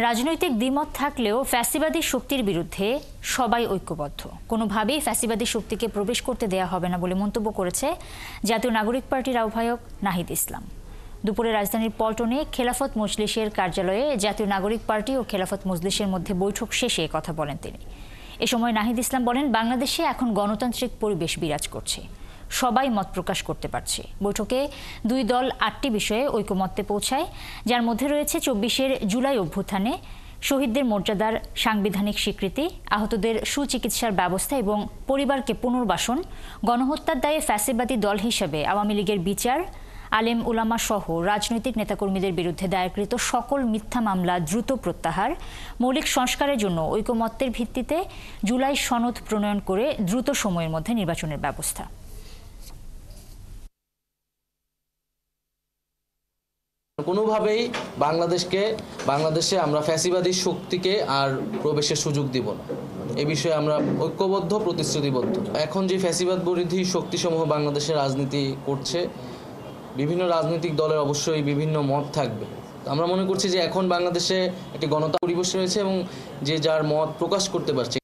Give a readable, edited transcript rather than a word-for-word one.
রাজনৈতিক দ্বিমত থাকলেও ফ্যাসিবাদী শক্তির বিরুদ্ধে সবাই ঐক্যবদ্ধ। কোনোভাবেই ফ্যাসিবাদী শক্তিকে প্রবেশ করতে দেয়া হবে না বলে মন্তব্য করেছে জাতীয় নাগরিক পার্টির আহ্বায়ক নাহিদ ইসলাম। দুপুরে রাজধানীর পল্টনে খেলাফত মজলিসের কার্যালয়ে জাতীয় নাগরিক পার্টি ও খেলাফত মজলিসের মধ্যে বৈঠক শেষে কথা বলেন তিনি। এ সময় নাহিদ ইসলাম বলেন, বাংলাদেশে এখন গণতান্ত্রিক পরিবেশ বিরাজ করছে, সবাই মত প্রকাশ করতে পারছে। বৈঠকে দুই দল ৮টি বিষয়ে ঐকমত্যে পৌঁছায়, যার মধ্যে রয়েছে ২৪ জুলাই অভ্যুত্থানে শহীদদের মর্যাদার সাংবিধানিক স্বীকৃতি, আহতদের সুচিকিৎসার ব্যবস্থা এবং পরিবারকে পুনর্বাসন, গণহত্যার দায়ে ফ্যাসিবাদী দল হিসেবে আওয়ামী লীগের বিচার, আলেম উলামা সহ রাজনৈতিক নেতাকর্মীদের বিরুদ্ধে দায়েরকৃত সকল মিথ্যা মামলা দ্রুত প্রত্যাহার, মৌলিক সংস্কারের জন্য ঐকমত্যের ভিত্তিতে জুলাই সনদ প্রণয়ন করে দ্রুত সময়ের মধ্যে নির্বাচনের ব্যবস্থা। কোনোভাবেই বাংলাদেশে আমরা ফ্যাসিবাদী শক্তিকে আর প্রবেশের সুযোগ দিব না। এ বিষয়ে আমরা ঐক্যবদ্ধ, প্রতিশ্রুতিবদ্ধ। এখন যে ফ্যাসিবাদ বিরোধী শক্তিসমূহ বাংলাদেশে রাজনীতি করছে, বিভিন্ন রাজনৈতিক দলের অবশ্যই বিভিন্ন মত থাকবে। আমরা মনে করছি যে এখন বাংলাদেশে একটি গণতান্ত্রিক পরিবেশ রয়েছে এবং যে যার মত প্রকাশ করতে পারছে।